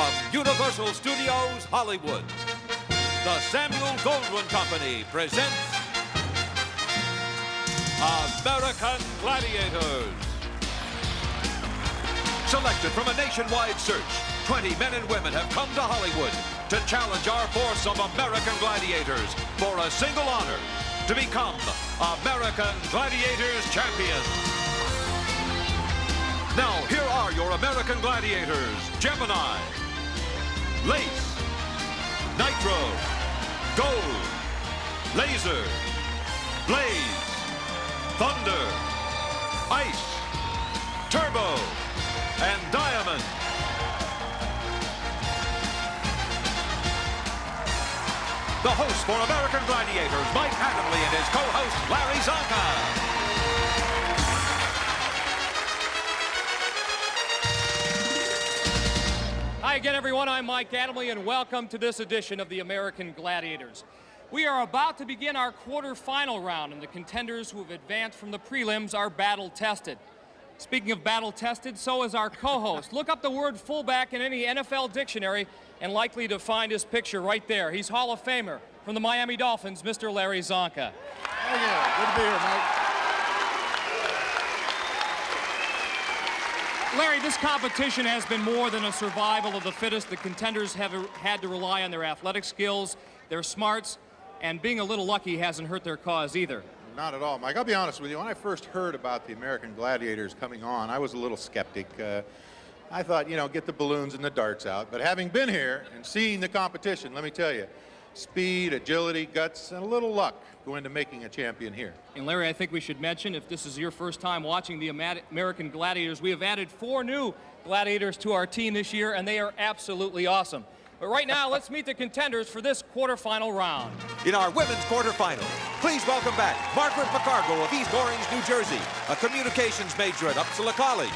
From Universal Studios, Hollywood, the Samuel Goldwyn Company presents American Gladiators. Selected from a nationwide search, 20 men and women have come to Hollywood to challenge our force of American Gladiators for a single honor, to become American Gladiators champions. Now, here are your American Gladiators: Gemini, Lace, Nitro, Gold, Laser, Blaze, Thunder, Ice, Turbo, and Diamond. The host for American Gladiators, Mike Adamle, and his co-host, Larry Zonka. Hi again, everyone. I'm Mike Adamle, and welcome to this edition of the American Gladiators. We are about to begin our quarterfinal round, and the contenders who have advanced from the prelims are battle-tested. Speaking of battle-tested, so is our co-host. Look up the word fullback in any NFL dictionary and likely to find his picture right there. He's Hall of Famer from the Miami Dolphins, Mr. Larry Zonka. Oh, yeah. Good to be here, Mike. Larry, this competition has been more than a survival of the fittest. The contenders have had to rely on their athletic skills, their smarts, and being a little lucky hasn't hurt their cause either. Not at all, Mike. I'll be honest with you. When I first heard about the American Gladiators coming on, I was a little skeptic. I thought, you know, get the balloons and the darts out. But having been here and seeing the competition, let me tell you, speed, agility, guts, and a little luck go into making a champion here. And Larry, I think we should mention, if this is your first time watching the American Gladiators, we have added 4 new Gladiators to our team this year, and they are absolutely awesome. But right now, let's meet the contenders for this quarterfinal round. In our women's quarterfinal, please welcome back Margaret McCargo of East Orange, New Jersey, a communications major at Uppsala College,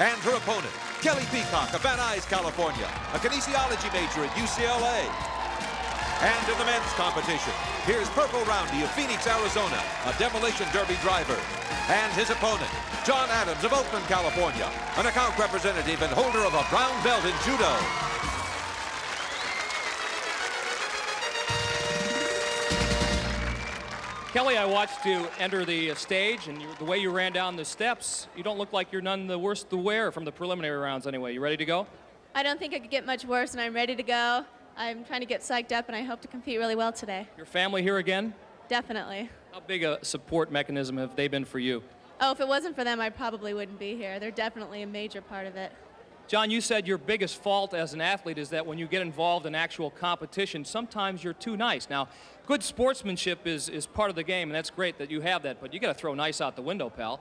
and her opponent, Kelley Peacock of Van Nuys, California, a kinesiology major at UCLA. And in the men's competition, here's Purple Roundy of Phoenix, Arizona, a demolition derby driver, and his opponent, John Adams of Oakland, California, an account representative and holder of a brown belt in judo. Kelley, I watched you enter the stage, and the way you ran down the steps, you don't look like you're none the worse to wear from the preliminary rounds anyway. You ready to go? I don't think I could get much worse, and I'm ready to go. I'm trying to get psyched up, and I hope to compete really well today. Your family here again? Definitely. How big a support mechanism have they been for you? Oh, if it wasn't for them, I probably wouldn't be here. They're definitely a major part of it. John, you said your biggest fault as an athlete is that when you get involved in actual competition, sometimes you're too nice. Now, good sportsmanship is part of the game, and that's great that you have that, but you got to throw nice out the window, pal.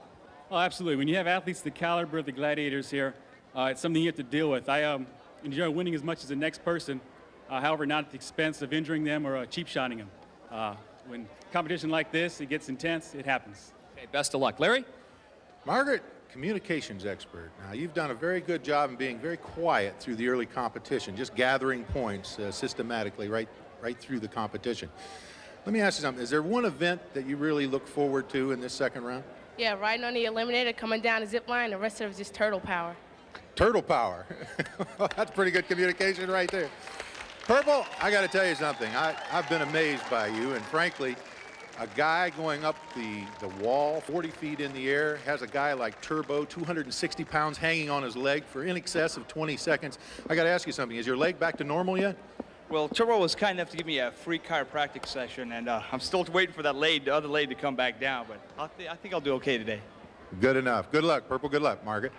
Oh, absolutely. When you have athletes the caliber of the Gladiators here, it's something you have to deal with. I enjoy winning as much as the next person, however, not at the expense of injuring them or cheap-shotting them. When competition like this, it gets intense, it happens. Okay, best of luck. Larry? Margaret, communications expert. Now, you've done a very good job in being very quiet through the early competition, just gathering points systematically right through the competition. Let me ask you something. Is there one event that you really look forward to in this second round? Yeah, riding on the Eliminator, coming down the zip line, the rest of it is just turtle power. Turtle power. That's pretty good communication right there. Purple, I got to tell you something. I've been amazed by you, and frankly, a guy going up the wall 40 feet in the air has a guy like Turbo, 260 pounds, hanging on his leg for in excess of 20 seconds. I got to ask you something. Is your leg back to normal yet? Well, Turbo was kind enough to give me a free chiropractic session, and I'm still waiting for that the other leg to come back down, but I think I'll do okay today. Good enough. Good luck, Purple. Good luck, Margaret.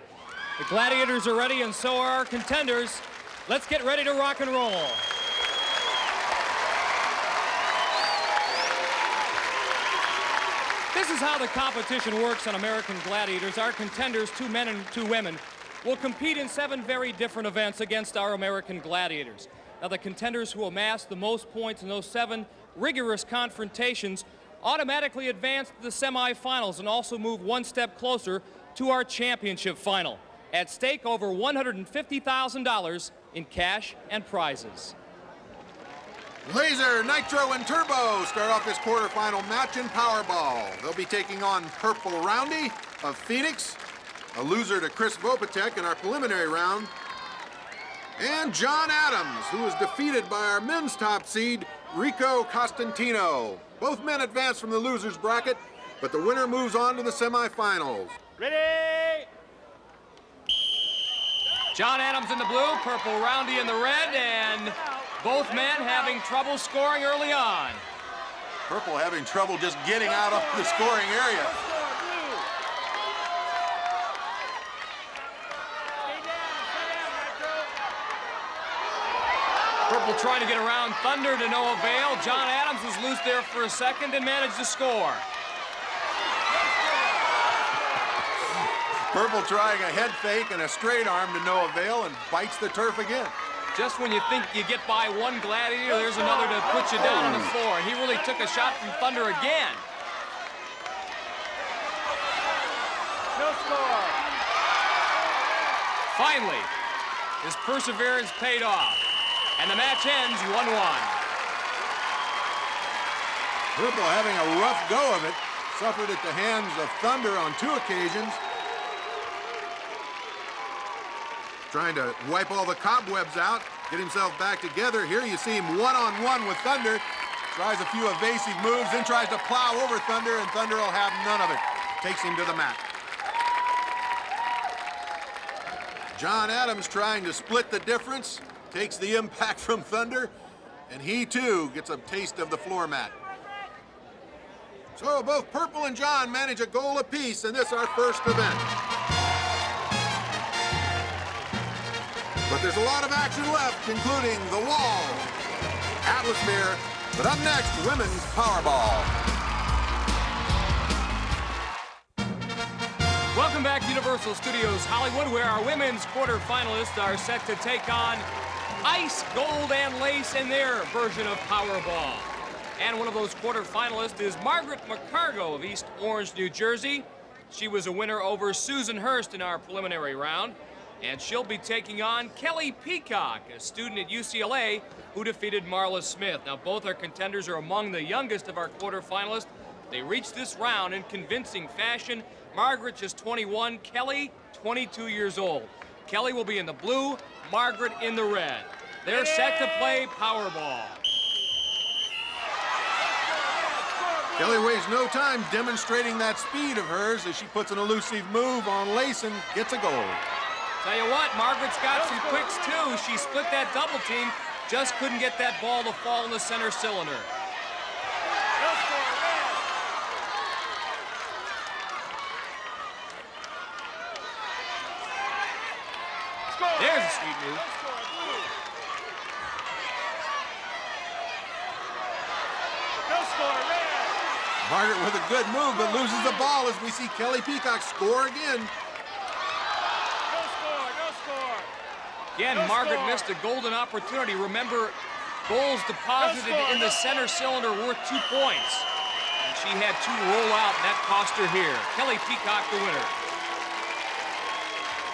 The Gladiators are ready, and so are our contenders. Let's get ready to rock and roll. This is how the competition works on American Gladiators. Our contenders, 2 men and 2 women, will compete in 7 very different events against our American Gladiators. Now, the contenders who amass the most points in those 7 rigorous confrontations automatically advance to the semifinals and also move 1 step closer to our championship final. At stake, over $150,000 in cash and prizes. Laser, Nitro, and Turbo start off this quarterfinal match in Powerball. They'll be taking on Purple Roundy of Phoenix, a loser to Chris Vopatek in our preliminary round, And John Adams, who was defeated by our men's top seed, Rico Costantino. Both men advance from the losers bracket, but the winner moves on to the semifinals. Ready! John Adams in the blue, purple Roundy in the red, and both men having trouble scoring early on. Purple having trouble just getting out of the scoring area. Purple trying to get around Thunder to no avail. John Adams was loose there for a second and managed to score. Purple trying a head fake and a straight arm to no avail and bites the turf again. Just when you think you get by one Gladiator, there's another to put you down on the floor. And he really took a shot from Thunder again. No score. Finally, his perseverance paid off. And the match ends 1-1. Purple having a rough go of it. Suffered at the hands of Thunder on 2 occasions. Trying to wipe all the cobwebs out, get himself back together. Here you see him one-on-one with Thunder. Tries a few evasive moves, then tries to plow over Thunder, and Thunder will have none of it. Takes him to the mat. John Adams trying to split the difference. Takes the impact from Thunder, and he too gets a taste of the floor mat. So both Purple and John manage a goal apiece in this our first event. But there's a lot of action left, including the wall, Atlasphere, but up next, women's Powerball. Welcome back to Universal Studios Hollywood, where our women's quarterfinalists are set to take on Ice, Gold, and Lace in their version of Powerball. And one of those quarterfinalists is Margaret McCargo of East Orange, New Jersey. She was a winner over Susan Hurst in our preliminary round. And she'll be taking on Kelley Peacock, a student at UCLA who defeated Marla Smith. Now, both our contenders are among the youngest of our quarterfinalists. They reached this round in convincing fashion. Margaret just 21, Kelley 22 years old. Kelley will be in the blue, Margaret in the red. They're set to play Powerball. Kelley wastes no time demonstrating that speed of hers as she puts an elusive move on Lace and gets a goal. Tell you what, Margaret's got some quicks too. She split that double team, just couldn't get that ball to fall in the center cylinder. There's a sweet move. Margaret with a good move, but loses the ball as we see Kelley Peacock score again. Again, Margaret missed a golden opportunity. Remember, goals deposited in the center cylinder worth 2 points. And she had 2 roll out, and that cost her here. Kelley Peacock, the winner.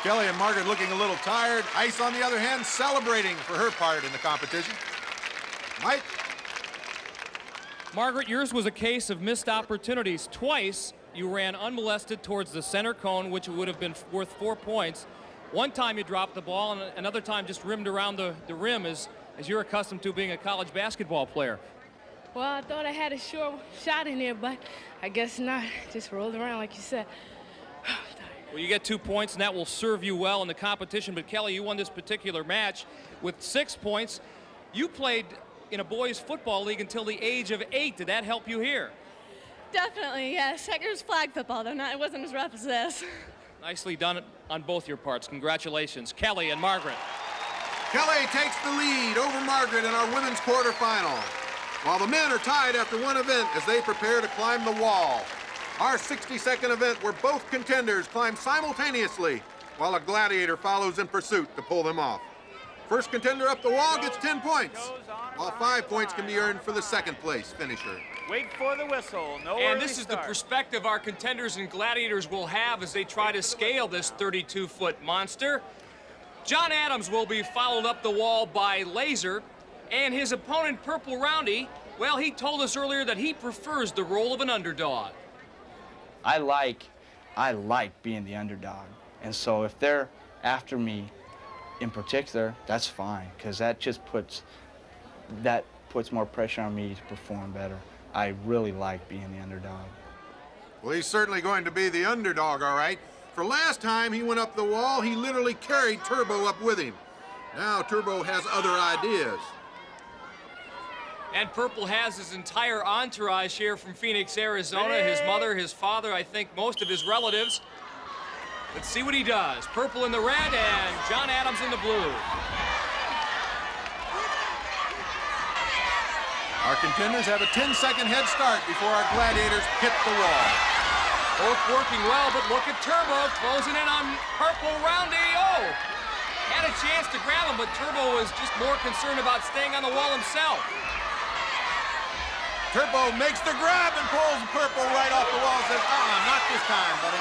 Kelley and Margaret looking a little tired. Ice, on the other hand, celebrating for her part in the competition. Mike? Margaret, yours was a case of missed opportunities. Twice, you ran unmolested towards the center cone, which would have been worth 4 points. One time you dropped the ball, and another time just rimmed around the rim as you're accustomed to being a college basketball player. Well, I thought I had a sure shot in there, but I guess not. Just rolled around like you said. Well, you get 2 points, and that will serve you well in the competition. But, Kelley, you won this particular match with 6 points. You played in a boys' football league until the age of 8. Did that help you here? Definitely, yes. It was flag football, though. It wasn't as rough as this. Nicely done on both your parts. Congratulations, Kelley and Margaret. Kelley takes the lead over Margaret in our women's quarterfinal, while the men are tied after one event as they prepare to climb the wall. Our 60-second event where both contenders climb simultaneously, while a gladiator follows in pursuit to pull them off. First contender up the wall gets 10 points, while 5 points can be earned for the second place finisher. Wait for the whistle. No and this is the perspective our contenders and gladiators will have as they try to scale this 32-foot monster. John Adams will be followed up the wall by Laser, and his opponent, Purple Roundy, well, he told us earlier that he prefers the role of an underdog. I like being the underdog. And so if they're after me, in particular, that's fine, because that just puts more pressure on me to perform better. I really like being the underdog. Well, he's certainly going to be the underdog, all right. For last time he went up the wall, he literally carried Turbo up with him. Now Turbo has other ideas. And Purple has his entire entourage here from Phoenix, Arizona. His mother, his father, I think most of his relatives. Let's see what he does. Purple in the red and John Adams in the blue. Our contenders have a 10-second head start before our Gladiators hit the wall. Both working well, but look at Turbo closing in on Purple. Roundy. Oh, had a chance to grab him, but Turbo was just more concerned about staying on the wall himself. Turbo makes the grab and pulls Purple right off the wall and says, not this time, buddy.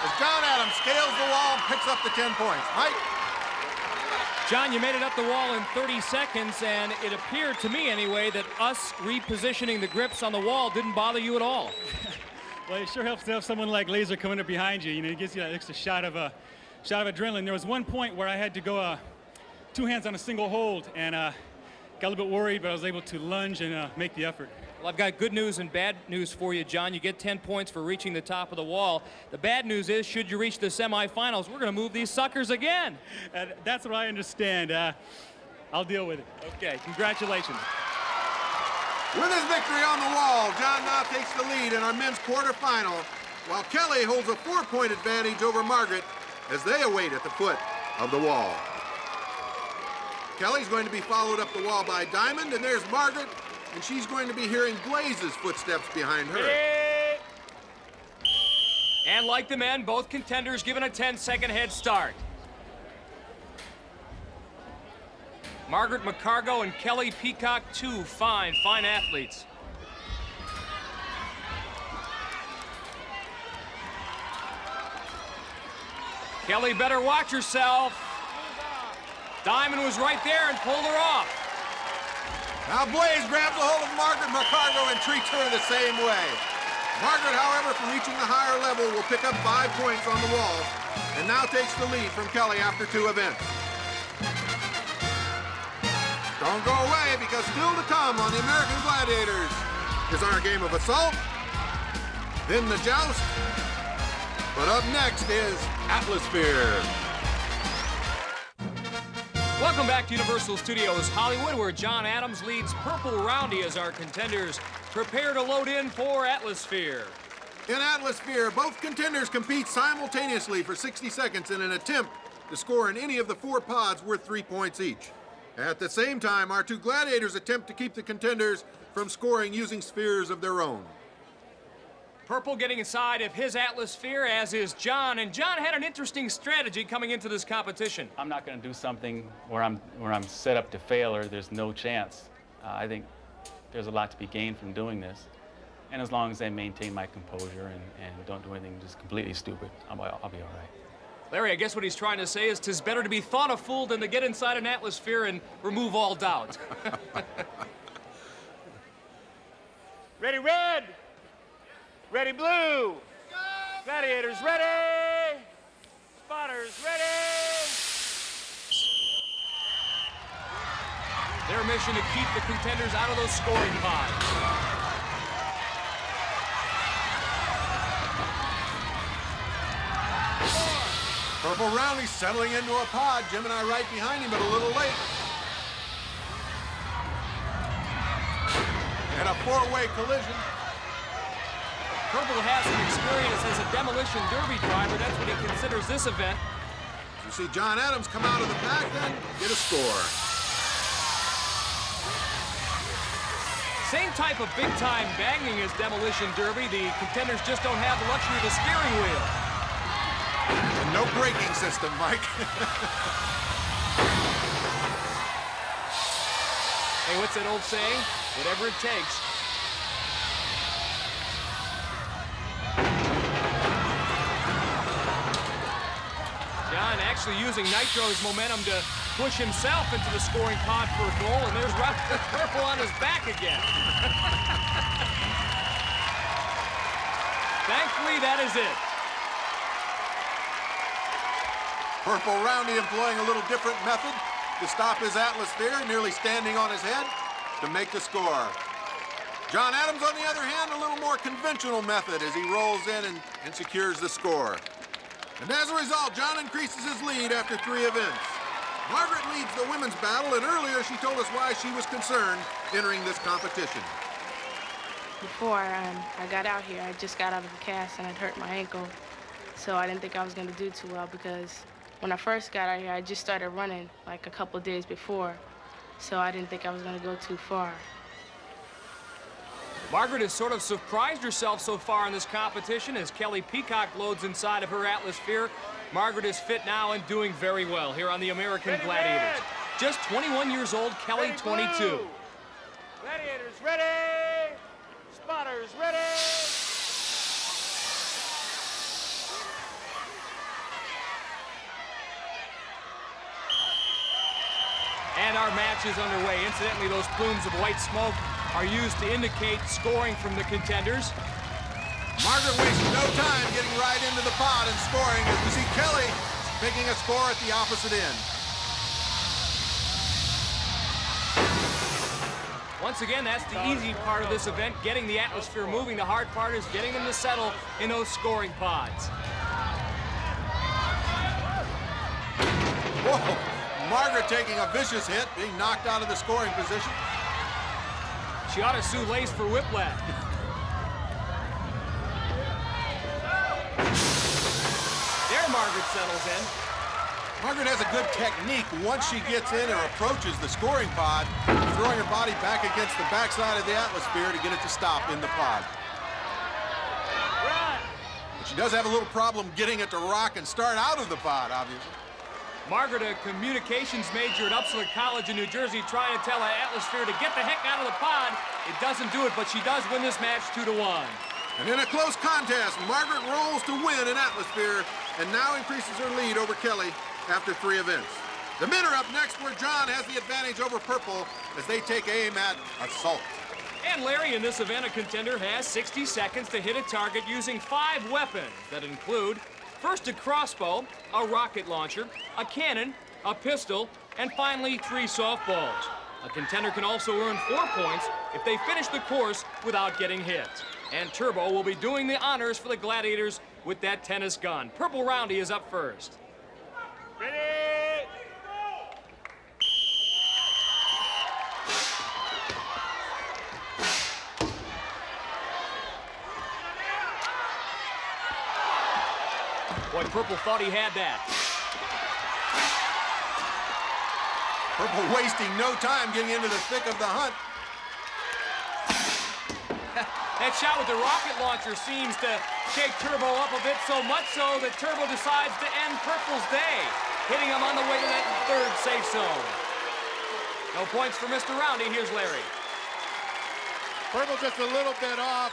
As John Adams scales the wall and picks up the 10 points. Mike? John, you made it up the wall in 30 seconds, and it appeared to me anyway that us repositioning the grips on the wall didn't bother you at all. Well, it sure helps to have someone like Laser coming up behind you. You know, it gives you that extra shot of adrenaline. There was one point where I had to go 2 hands on a single hold, and got a little bit worried, but I was able to lunge and make the effort. Well, I've got good news and bad news for you, John. You get 10 points for reaching the top of the wall. The bad news is, should you reach the semifinals, we're going to move these suckers again. That's what I understand. I'll deal with it. Okay, congratulations. With his victory on the wall, John now takes the lead in our men's quarterfinal, while Kelley holds a 4-point advantage over Margaret as they await at the foot of the wall. Kelley's going to be followed up the wall by Diamond, and there's Margaret, and she's going to be hearing Blaze's footsteps behind her. And like the men, both contenders given a 10-second head start. Margaret McCargo and Kelley Peacock, two fine athletes. Kelley better watch herself. Diamond was right there and pulled her off. Now Blaze grabs a hold of Margaret McCargo and treats her the same way. Margaret, however, from reaching the higher level, will pick up 5 points on the wall and now takes the lead from Kelley after 2 events. Don't go away, because still to come on the American Gladiators is our game of assault, then the joust, but up next is Atlasphere. Welcome back to Universal Studios Hollywood, where John Adams leads Purple Roundy as our contenders prepare to load in for Atlasphere. In Atlasphere, both contenders compete simultaneously for 60 seconds in an attempt to score in any of the 4 pods worth 3 points each. At the same time, our 2 gladiators attempt to keep the contenders from scoring using spheres of their own. Purple getting inside of his Atlasphere, as is John, and John had an interesting strategy coming into this competition. I'm not going to do something where I'm set up to fail or there's no chance. I think there's a lot to be gained from doing this. And as long as I maintain my composure and don't do anything just completely stupid, I'll be all right. Larry, I guess what he's trying to say is 'tis better to be thought a fool than to get inside an Atlasphere and remove all doubt. Ready, red. Ready, blue. Gladiators ready. Spotters ready. Their mission to keep the contenders out of those scoring pods. Purple Roundy settling into a pod. Jim and I right behind him, but a little late. And a 4-way collision. Purple has some experience as a demolition derby driver. That's what he considers this event. You see John Adams come out of the back then, get a score. Same type of big-time banging as demolition derby. The contenders just don't have the luxury of a steering wheel. And no braking system, Mike. Hey, what's that old saying? Whatever it takes. John actually using Nitro's momentum to push himself into the scoring pod for a goal, and there's Purple on his back again. Thankfully, that is it. Purple Roundy employing a little different method to stop his Atlasphere, nearly standing on his head to make the score. John Adams, on the other hand, a little more conventional method as he rolls in and secures the score. And as a result, John increases his lead after 3 events. Margaret leads the women's battle, and earlier she told us why she was concerned entering this competition. Before I got out here, I just got out of a cast and I'd hurt my ankle. So I didn't think I was going to do too well because when I first got out here, I just started running like a couple days before. So I didn't think I was going to go too far. Margaret has sort of surprised herself so far in this competition as Kelley Peacock loads inside of her Atlasphere. Margaret is fit now and doing very well here on the American Gladiators. Just 21 years old, Kelley 22. Gladiators ready! Spotters ready! And our match is underway. Incidentally, those plumes of white smoke are used to indicate scoring from the contenders. Margaret wastes no time getting right into the pod and scoring as we see Kelley making a score at the opposite end. Once again, that's the easy part of this event, getting the Atlasphere moving. The hard part is getting them to settle in those scoring pods. Whoa! Margaret taking a vicious hit, being knocked out of the scoring position. She ought to sue Lace for whiplash. There Margaret settles in. Margaret has a good technique once she gets in or approaches the scoring pod, throwing her body back against the backside of the Atlasphere to get it to stop in the pod. But she does have a little problem getting it to rock and start out of the pod, obviously. Margaret, a communications major at Upsala College in New Jersey, trying to tell Atlasphere to get the heck out of the pod. It doesn't do it, but she does win this match 2-1. And in a close contest, Margaret rolls to win an Atlasphere and now increases her lead over Kelley after 3 events. The men are up next, where John has the advantage over Purple as they take aim at Assault. And Larry, in this event, a contender has 60 seconds to hit a target using 5 weapons that include first a crossbow, a rocket launcher, a cannon, a pistol, and finally 3 softballs. A contender can also earn 4 points if they finish the course without getting hit. And Turbo will be doing the honors for the Gladiators with that tennis gun. Purple Roundy is up first. Ready! Boy, Purple thought he had that. Purple wasting no time getting into the thick of the hunt. That shot with the rocket launcher seems to shake Turbo up a bit, so much so that Turbo decides to end Purple's day, hitting him on the way to that 3rd safe zone. No points for Mr. Roundy. Here's Larry. Purple just a little bit off,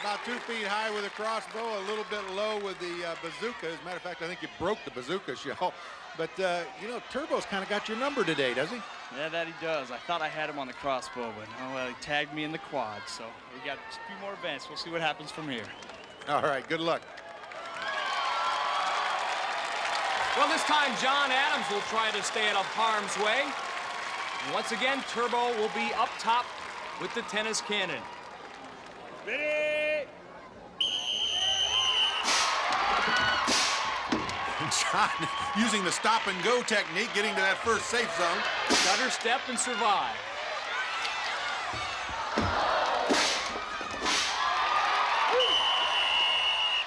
about 2 feet high with a crossbow, a little bit low with the bazooka. As a matter of fact, I think you broke the bazooka shell. But, you know, Turbo's kind of got your number today, does he? Yeah, that he does. I thought I had him on the crossbow, but oh, well, he tagged me in the quad. So we got a few more events. We'll see what happens from here. All right, good luck. Well, this time John Adams will try to stay out of harm's way. And once again, Turbo will be up top with the tennis cannon. Ready! John using the stop-and-go technique, getting to that first safe zone. Gutter step and survive.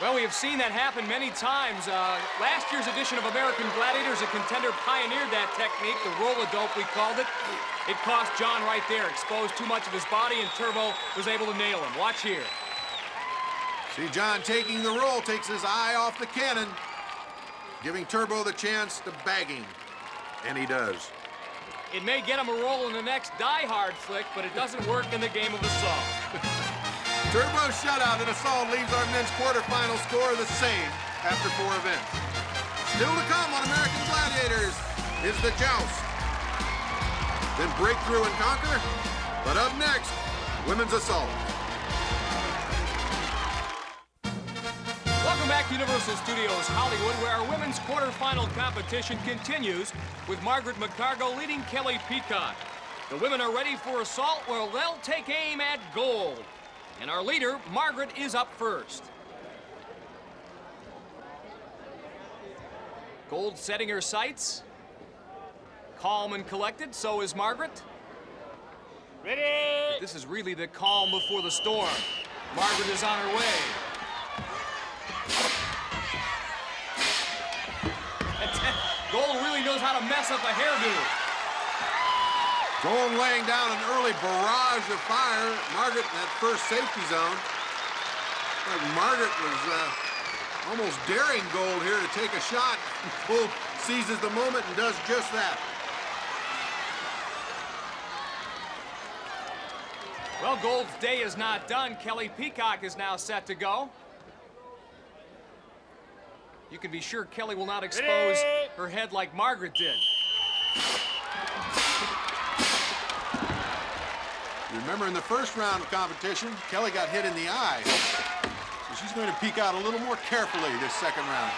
Well, we have seen that happen many times. Last year's edition of American Gladiators, a contender pioneered that technique, the roll-a-dope we called it. It cost John right there, exposed too much of his body, and Turbo was able to nail him. Watch here. See John taking the roll, takes his eye off the cannon, giving Turbo the chance to bag him. And he does. It may get him a roll in the next Die Hard flick, but it doesn't work in the game of Assault. Turbo's shutout in Assault leaves our men's quarterfinal score the same after 4 events. Still to come on American Gladiators is the Joust. Then Breakthrough and Conquer. But up next, Women's Assault. Welcome back back to Universal Studios Hollywood, where our women's quarterfinal competition continues with Margaret McCargo leading Kelley Peacock. The women are ready for assault where they'll take aim at gold. And our leader, Margaret, is up first. Gold setting her sights. Calm and collected, so is Margaret. Ready! But this is really the calm before the storm. Margaret is on her way. Gold really knows how to mess up a hairdo. Gold laying down an early barrage of fire. Margaret in that first safety zone. Like Margaret was almost daring Gold here to take a shot. Gold seizes the moment and does just that. Well, Gold's day is not done. Kelley Peacock is now set to go. You can be sure Kelley will not expose her head like Margaret did. Remember, in the first round of competition, Kelley got hit in the eye. So she's going to peek out a little more carefully this second round.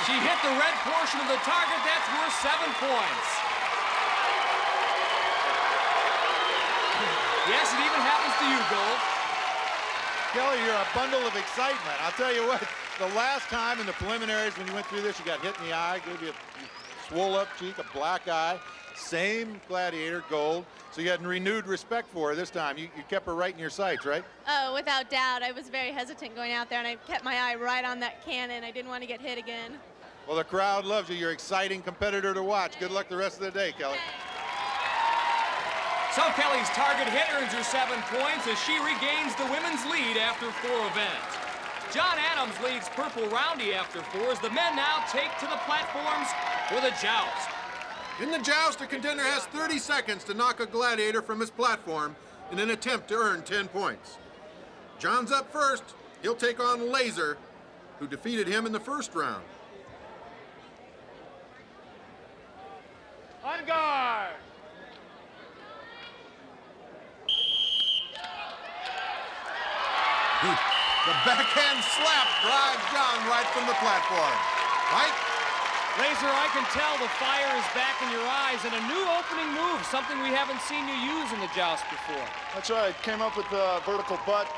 She hit the red portion of the target. That's worth 7 points. Yes, it even happens to you, Gold. Kelley, you're a bundle of excitement. I'll tell you what, the last time in the preliminaries when you went through this, you got hit in the eye, gave you a swole up cheek, a black eye. Same Gladiator, Gold. So you had renewed respect for her this time. You kept her right in your sights, right? Oh, without doubt. I was very hesitant going out there, and I kept my eye right on that cannon. I didn't want to get hit again. Well, the crowd loves you. You're an exciting competitor to watch. Good luck the rest of the day, Kelley. So Kelley's target hit earns her 7 points as she regains the women's lead after 4 events. John Adams leads Purple Roundy after 4 as the men now take to the platforms for the joust. In the joust, a contender has 30 seconds to knock a Gladiator from his platform in an attempt to earn 10 points. John's up first. He'll take on Laser, who defeated him in the first round. On guard! The backhand slap drives John right from the platform. Mike? Laser, I can tell the fire is back in your eyes and a new opening move, something we haven't seen you use in the joust before. That's right. Came up with the vertical butt.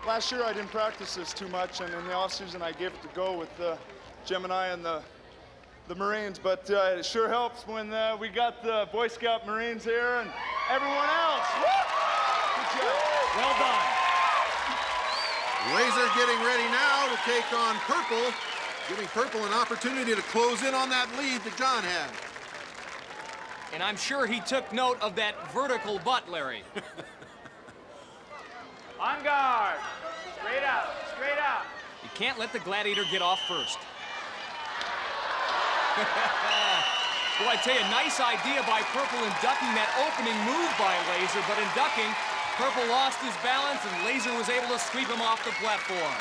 Last year I didn't practice this too much, and in the offseason I gave it to go with Gemini and the Marines, but it sure helps when we got the Boy Scout Marines here and everyone else. Woo! Good job. Well done. Laser getting ready now to take on Purple, giving Purple an opportunity to close in on that lead that John had. And I'm sure he took note of that vertical butt, Larry. On guard! Straight out, straight out. You can't let the Gladiator get off first. Boy, I tell you, nice idea by Purple in ducking that opening move by Laser, but in ducking, Purple lost his balance and Laser was able to sweep him off the platform.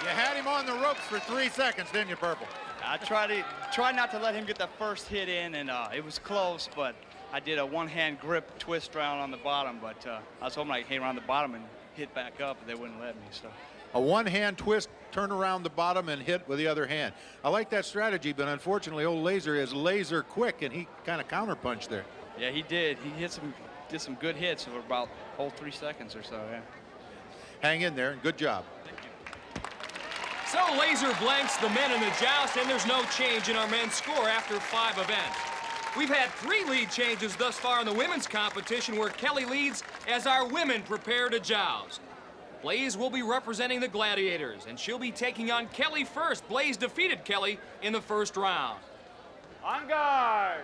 You had him on the ropes for 3 seconds, didn't you, Purple? I tried not to let him get the first hit in, and it was close, but I did a one-hand grip twist round on the bottom, but I was hoping I could hit around the bottom and hit back up, but they wouldn't let me, so. A one-hand twist, turn around the bottom, and hit with the other hand. I like that strategy, but unfortunately, old Laser is laser quick, and he kind of counterpunched there. Yeah, he did. He did some good hits for about 3 seconds or so, yeah. Hang in there, and good job. So Laser blanks the men in the joust, and there's no change in our men's score after 5 events. We've had 3 lead changes thus far in the women's competition, where Kelley leads as our women prepare to joust. Blaze will be representing the Gladiators, and she'll be taking on Kelley first. Blaze defeated Kelley in the first round. On guard!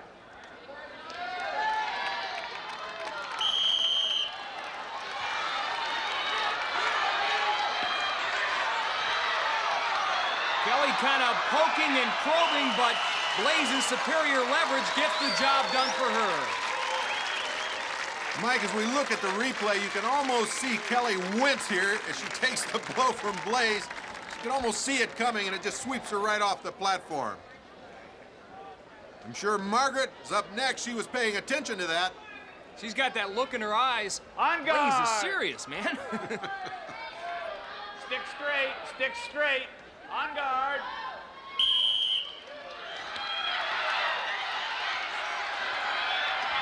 Kelley kind of poking and probing, but Blaze's superior leverage gets the job done for her. Mike, as we look at the replay, you can almost see Kelley wince here as she takes the blow from Blaze. You can almost see it coming, and it just sweeps her right off the platform. I'm sure Margaret is up next. She was paying attention to that. She's got that look in her eyes. On guard. Blaze is serious, man. Stick straight, stick straight. On guard.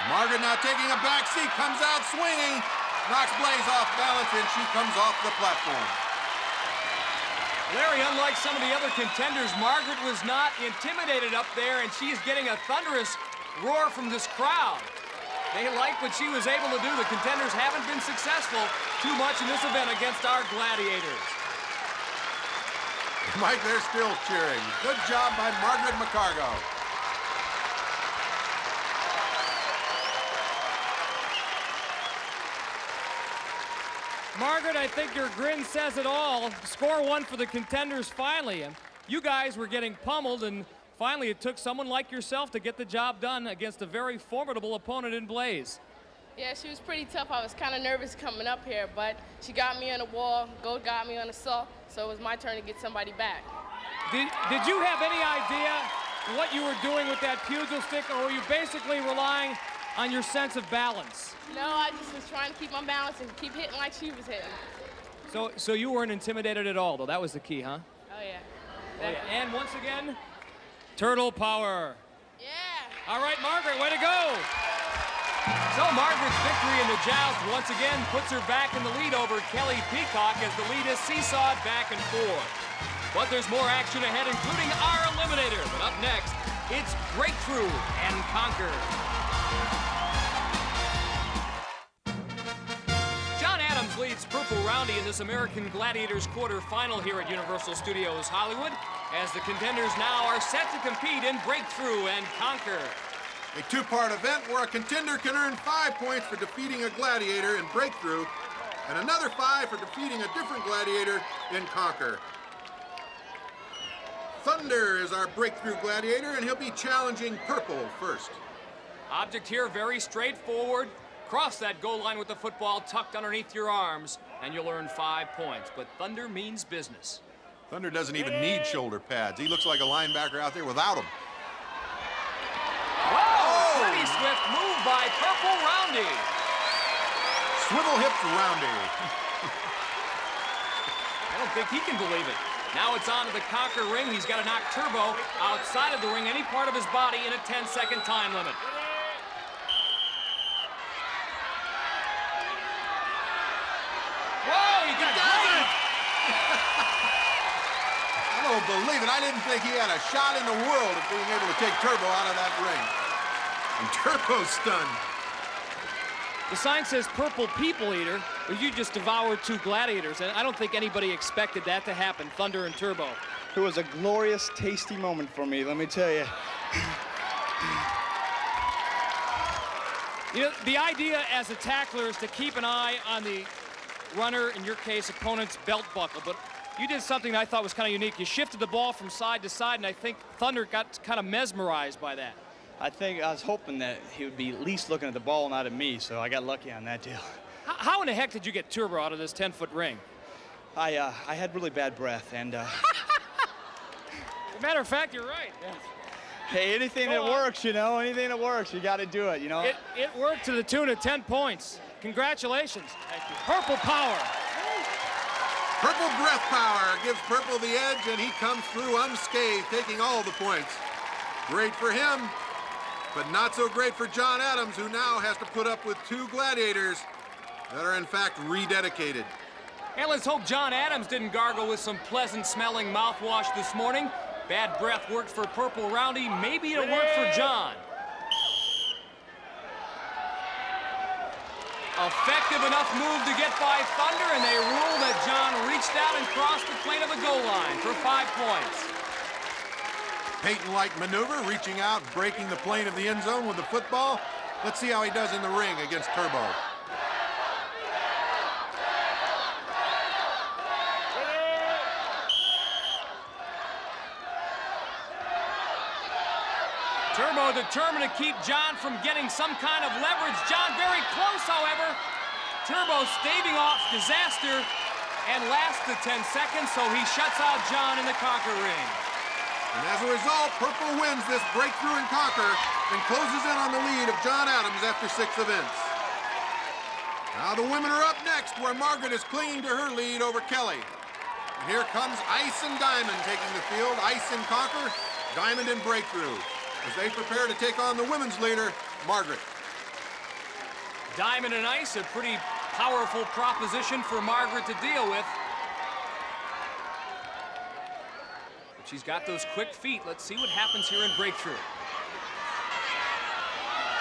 Margaret now taking a back seat, comes out swinging, knocks Blaze off balance, and she comes off the platform. Larry, unlike some of the other contenders, Margaret was not intimidated up there, and she is getting a thunderous roar from this crowd. They like what she was able to do. The contenders haven't been successful too much in this event against our Gladiators. Mike, they're still cheering. Good job by Margaret McCargo. Margaret, I think your grin says it all. Score one for the contenders finally. And you guys were getting pummeled, and finally it took someone like yourself to get the job done against a very formidable opponent in Blaze. Yeah, she was pretty tough. I was kind of nervous coming up here, but she got me on the wall, Gold got me on the saw, so it was my turn to get somebody back. Did you have any idea what you were doing with that pugil stick, or were you basically relying on your sense of balance? No, I just was trying to keep my balance and keep hitting like she was hitting. So you weren't intimidated at all, though. That was the key, huh? Oh, yeah. Oh, yeah. And once again, turtle power. Yeah. All right, Margaret, way to go. So Margaret's victory in the joust once again puts her back in the lead over Kelley Peacock as the lead is seesawed back and forth. But there's more action ahead, including our Eliminator. But up next, it's Breakthrough and Conquer. John Adams leads Purple Roundy in this American Gladiators quarterfinal here at Universal Studios Hollywood, as the contenders now are set to compete in Breakthrough and Conquer. A two-part event where a contender can earn 5 points for defeating a gladiator in Breakthrough, and another 5 for defeating a different gladiator in Conquer. Thunder is our Breakthrough gladiator, and he'll be challenging Purple first. Object here very straightforward. Cross that goal line with the football tucked underneath your arms, and you'll earn 5 points. But Thunder means business. Thunder doesn't even need shoulder pads. He looks like a linebacker out there without them. Whoa! Pretty swift move by Purple Roundy. Swivel hips Roundy. I don't think he can believe it. Now it's on to the Conquer ring. He's got to knock Turbo outside of the ring, any part of his body, in a 10-second time limit. Whoa, he got it! I don't believe it. I didn't think he had a shot in the world of being able to take Turbo out of that ring. And Turbo's stunned. The sign says Purple People Eater, but you just devoured 2 gladiators, and I don't think anybody expected that to happen, Thunder and Turbo. It was a glorious, tasty moment for me, let me tell you. You know, the idea as a tackler is to keep an eye on the runner, in your case, opponent's belt buckle, but you did something that I thought was kind of unique. You shifted the ball from side to side, and I think Thunder got kind of mesmerized by that. I was hoping that he would be at least looking at the ball, not at me, so I got lucky on that deal. How in the heck did you get Turbo out of this 10-foot ring? I had really bad breath, and... As a matter of fact, you're right. Hey, anything that works, you know, anything that works, you got to do it, you know? It worked to the tune of 10 points. Congratulations. Thank you. Purple power. Purple breath power gives Purple the edge, and he comes through unscathed, taking all the points. Great for him, but not so great for John Adams, who now has to put up with 2 gladiators that are in fact rededicated. And let's hope John Adams didn't gargle with some pleasant-smelling mouthwash this morning. Bad breath worked for Purple Roundy. Maybe it'll work for John. Effective enough move to get by Thunder, and they rule that John reached out and crossed the plane of the goal line for 5 points. Peyton-like maneuver, reaching out, breaking the plane of the end zone with the football. Let's see how he does in the ring against Turbo. Turbo determined to keep John from getting some kind of leverage. John very close, however. Turbo staving off disaster and lasts the 10 seconds, so he shuts out John in the Conquer ring. And as a result, Purple wins this Breakthrough and Conquer and closes in on the lead of John Adams after 6 events. Now the women are up next, where Margaret is clinging to her lead over Kelley. And here comes Ice and Diamond taking the field. Ice in Conquer, Diamond in Breakthrough, as they prepare to take on the women's leader, Margaret. Diamond and Ice, a pretty powerful proposition for Margaret to deal with. But she's got those quick feet. Let's see what happens here in Breakthrough.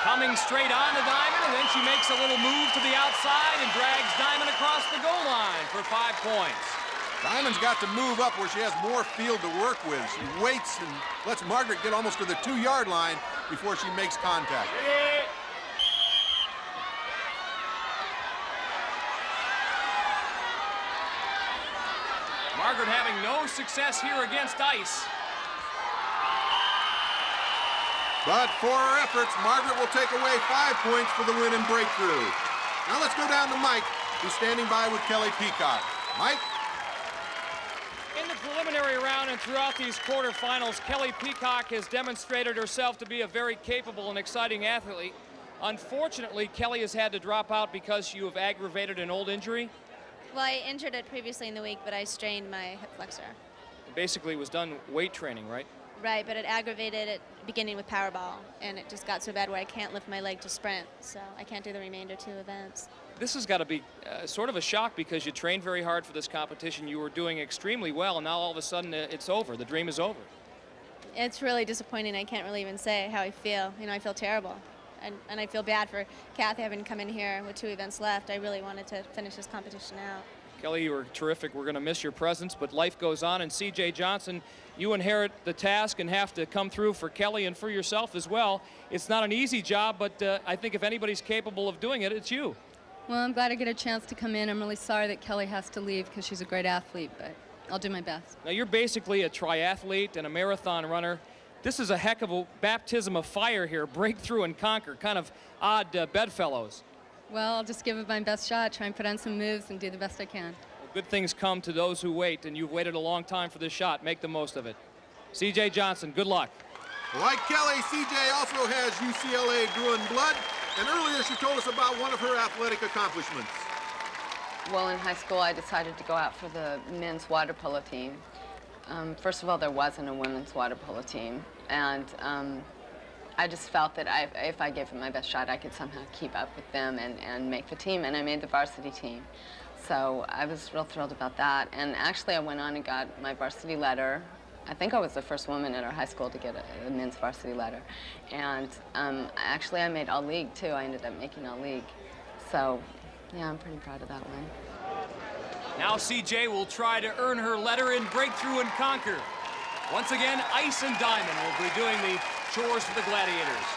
Coming straight on to Diamond, and then she makes a little move to the outside and drags Diamond across the goal line for 5 points. Diamond's got to move up where she has more field to work with. She waits and lets Margaret get almost to the 2-yard line before she makes contact. Margaret having no success here against Ice. But for her efforts, Margaret will take away 5 points for the win in Breakthrough. Now let's go down to Mike, who's standing by with Kelley Peacock. Mike? In the preliminary round and throughout these quarterfinals, Kelley Peacock has demonstrated herself to be a very capable and exciting athlete. Unfortunately, Kelley has had to drop out because you have aggravated an old injury. Well, I injured it previously in the week, but I strained my hip flexor. Basically, it was done weight training, right? Right, but it aggravated it beginning with Powerball, and it just got so bad where I can't lift my leg to sprint, so I can't do the remainder 2 events. This has got to be sort of a shock because you trained very hard for this competition. You were doing extremely well, and now all of a sudden it's over. The dream is over. It's really disappointing. I can't really even say how I feel. You know, I feel terrible. And I feel bad for Kathy having to come in here with 2 events left. I really wanted to finish this competition out. Kelley, you were terrific. We're going to miss your presence, but life goes on. And C.J. Johnson, you inherit the task and have to come through for Kelley and for yourself as well. It's not an easy job, but I think if anybody's capable of doing it, it's you. Well, I'm glad I get a chance to come in. I'm really sorry that Kelley has to leave because she's a great athlete, but I'll do my best. Now, you're basically a triathlete and a marathon runner. This is a heck of a baptism of fire here, Breakthrough and Conquer, kind of odd bedfellows. Well, I'll just give it my best shot, try and put on some moves and do the best I can. Well, good things come to those who wait, and you've waited a long time for this shot. Make the most of it. C.J. Johnson, good luck. Like Kelley, CJ also has UCLA Bruin blood, and earlier she told us about one of her athletic accomplishments. Well, in high school, I decided to go out for the men's water polo team. First of all, there wasn't a women's water polo team, and I just felt that if I gave it my best shot, I could somehow keep up with them and make the team, and I made the varsity team. So I was real thrilled about that, and actually I went on and got my varsity letter. I think I was the first woman at our high school to get a men's varsity letter. And actually I made all-league too. I ended up making all-league. So yeah, I'm pretty proud of that one. Now CJ will try to earn her letter in Breakthrough and Conquer. Once again, Ice and Diamond will be doing the chores for the Gladiators.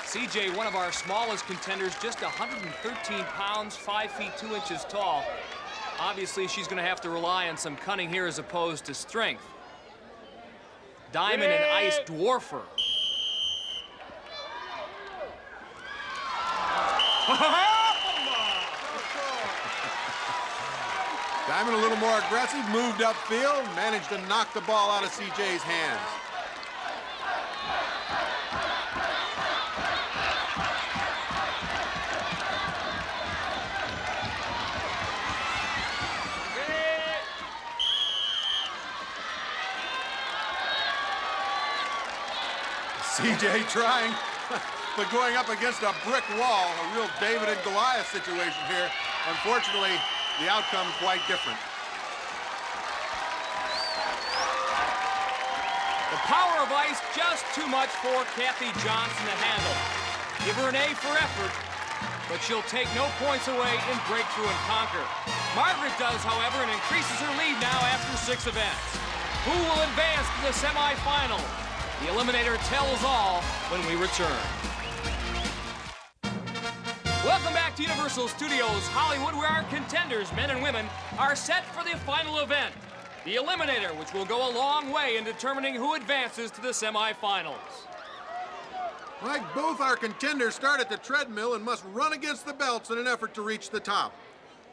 CJ, one of our smallest contenders, just 113 pounds, 5 feet 2 inches tall. Obviously, she's going to have to rely on some cunning here as opposed to strength. Diamond and Ice dwarf her. Diamond a little more aggressive, moved upfield, managed to knock the ball out of CJ's hands. CJ trying, but going up against a brick wall, a real David and Goliath situation here. Unfortunately, the outcome quite different. The power of Ice just too much for Kathy Johnson to handle. Give her an A for effort, but she'll take no points away in Breakthrough and Conquer. Margaret does, however, and increases her lead now after 6 events. Who will advance to the semifinal? The Eliminator tells all when we return. Welcome back to Universal Studios Hollywood, where our contenders, men and women, are set for the final event, the Eliminator, which will go a long way in determining who advances to the semifinals. Like both our contenders start at the treadmill and must run against the belts in an effort to reach the top.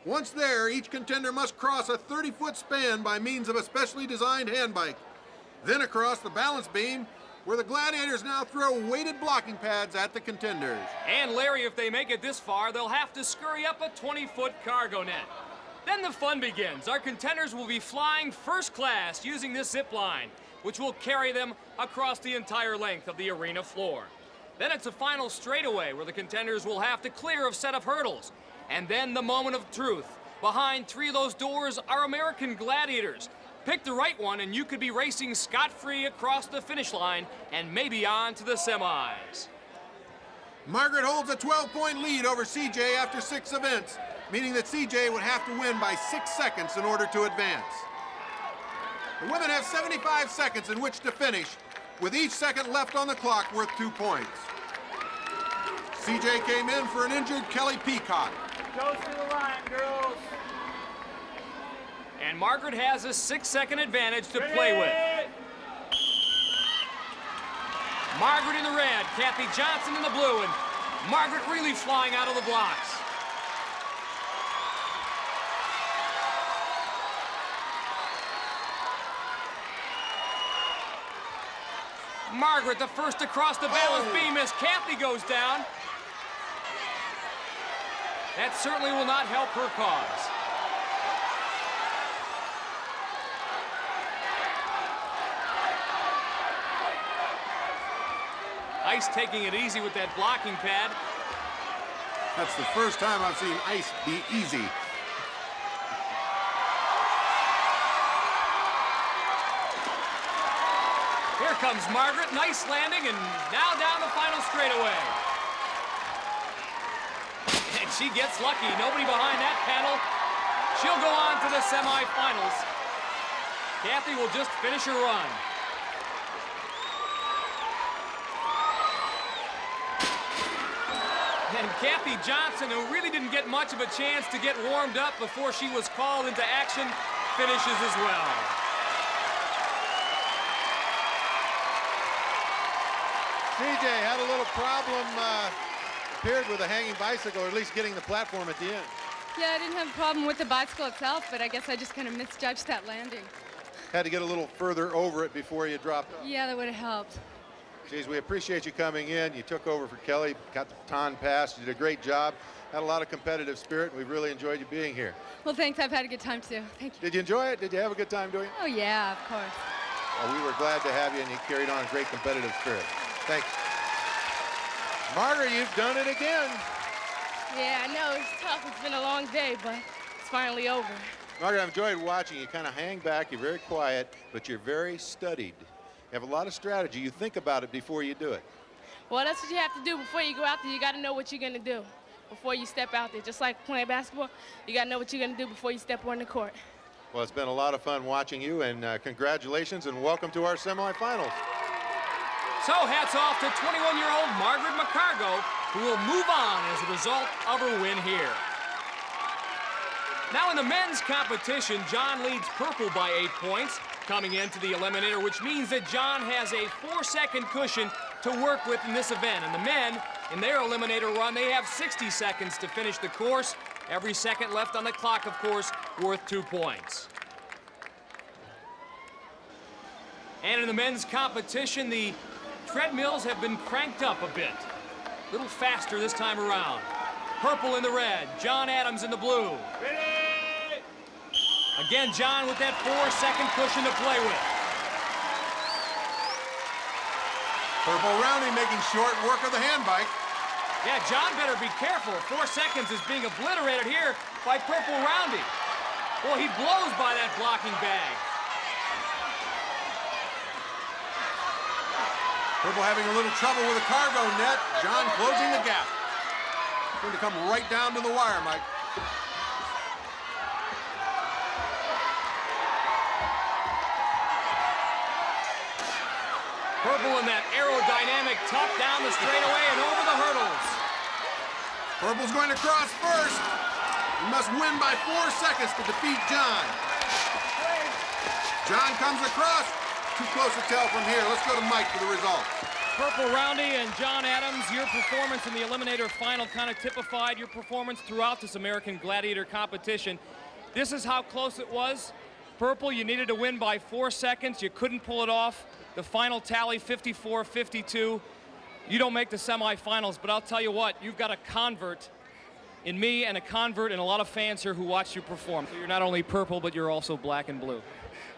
Once there, each contender must cross a 30-foot span by means of a specially designed handbike. Then across the balance beam where the Gladiators now throw weighted blocking pads at the Contenders. And Larry, if they make it this far, they'll have to scurry up a 20-foot cargo net. Then the fun begins. Our Contenders will be flying first class using this zip line, which will carry them across the entire length of the arena floor. Then it's a final straightaway where the Contenders will have to clear a set of hurdles. And then the moment of truth. Behind 3 of those doors are American Gladiators. Pick the right one and you could be racing scot-free across the finish line and maybe on to the semis. Margaret holds a 12-point lead over CJ after 6 events, meaning that CJ would have to win by 6 seconds in order to advance. The women have 75 seconds in which to finish, with each second left on the clock worth 2 points. CJ came in for an injured Kelley Peacock. Goes to the line, girls. And Margaret has a 6-second advantage to play with. Margaret in the red, Kathy Johnson in the blue, and Margaret really flying out of the blocks. Margaret, the first across the balance beam as Kathy goes down. That certainly will not help her cause. Ice taking it easy with that blocking pad. That's the first time I've seen Ice be easy. Here comes Margaret, nice landing, and now down the final straightaway. And she gets lucky, nobody behind that panel. She'll go on to the semifinals. Kathy will just finish her run. And Kathy Johnson, who really didn't get much of a chance to get warmed up before she was called into action, finishes as well. CJ had a little problem, appeared with a hanging bicycle, or at least getting the platform at the end. Yeah, I didn't have a problem with the bicycle itself, but I guess I just kind of misjudged that landing. Had to get a little further over it before you dropped off. Yeah, that would have helped. Geez, we appreciate you coming in. You took over for Kelley, got the baton passed. You did a great job. Had a lot of competitive spirit, and we really enjoyed you being here. Well, thanks. I've had a good time, too. Thank you. Did you enjoy it? Did you have a good time doing it? Oh, yeah, of course. Well, we were glad to have you, and you carried on a great competitive spirit. Thanks. Margaret, you've done it again. Yeah, I know. It's tough. It's been a long day, but it's finally over. Margaret, I've enjoyed watching you kind of hang back. You're very quiet, but you're very studied. You have a lot of strategy. You think about it before you do it. Well, that's what you have to do before you go out there. You got to know what you're going to do before you step out there. Just like playing basketball, you got to know what you're going to do before you step on the court. Well, it's been a lot of fun watching you, and congratulations and welcome to our semifinals. So hats off to 21-year-old Margaret McCargo, who will move on as a result of her win here. Now in the men's competition, John leads purple by 8 points coming into the Eliminator, which means that John has a 4-second cushion to work with in this event. And the men, in their Eliminator run, they have 60 seconds to finish the course. Every second left on the clock, of course, worth 2 points. And in the men's competition, the treadmills have been cranked up a bit. A little faster this time around. Purple in the red, John Adams in the blue. Ready? Again, John with that 4-second cushion to play with. Purple Roundy making short work of the hand bike. Yeah, John better be careful. 4 seconds is being obliterated here by Purple Roundy. Boy, he blows by that blocking bag. Purple having a little trouble with a cargo net. John closing the gap. Going to come right down to the wire, Mike. Purple in that aerodynamic tuck down the straightaway and over the hurdles. Purple's going to cross first. He must win by 4 seconds to defeat John. John comes across. Too close to tell from here. Let's go to Mike for the results. Purple Roundy and John Adams, your performance in the Eliminator final kind of typified your performance throughout this American Gladiator competition. This is how close it was. Purple, you needed to win by 4 seconds. You couldn't pull it off. The final tally, 54-52. You don't make the semifinals, but I'll tell you what, you've got a convert in me and a convert in a lot of fans here who watched you perform. So you're not only purple, but you're also black and blue.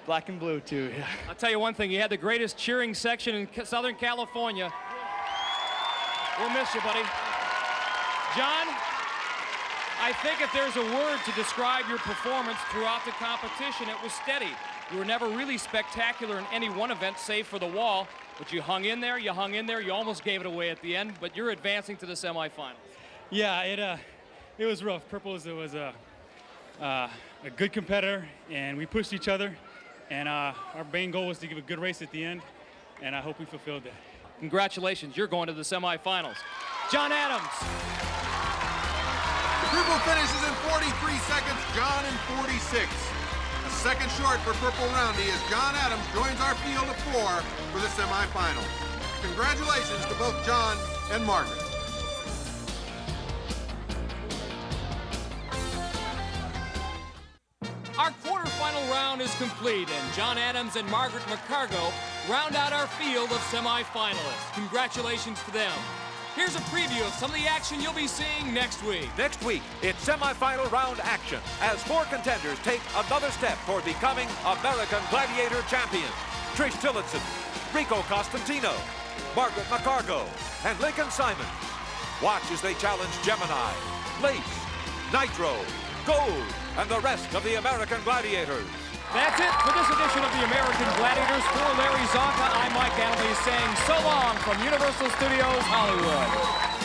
Black and blue, too, yeah. I'll tell you one thing, you had the greatest cheering section in Southern California. We'll miss you, buddy. John, I think if there's a word to describe your performance throughout the competition, it was steady. You were never really spectacular in any one event, save for the wall, but you hung in there, you almost gave it away at the end, but you're advancing to the semifinals. Yeah, it was rough. Purple was a good competitor, and we pushed each other, and our main goal was to give a good race at the end, and I hope we fulfilled that. Congratulations, you're going to the semifinals. John Adams. Purple finishes in 43 seconds, John in 46. A second short for Purple Roundy as John Adams joins our field of 4 for the semifinals. Congratulations to both John and Margaret. Our quarterfinal round is complete, and John Adams and Margaret McCargo round out our field of semifinalists. Congratulations to them. Here's a preview of some of the action you'll be seeing next week. Next week, it's semifinal round action as 4 contenders take another step toward becoming American Gladiator champions. Trish Tillotson, Rico Costantino, Margaret McCargo, and Lincoln Simon. Watch as they challenge Gemini, Lace, Nitro, Gold, and the rest of the American Gladiators. That's it for this edition of the American Gladiators. For Larry Zonka, I'm Mike Adams saying so long from Universal Studios, Hollywood.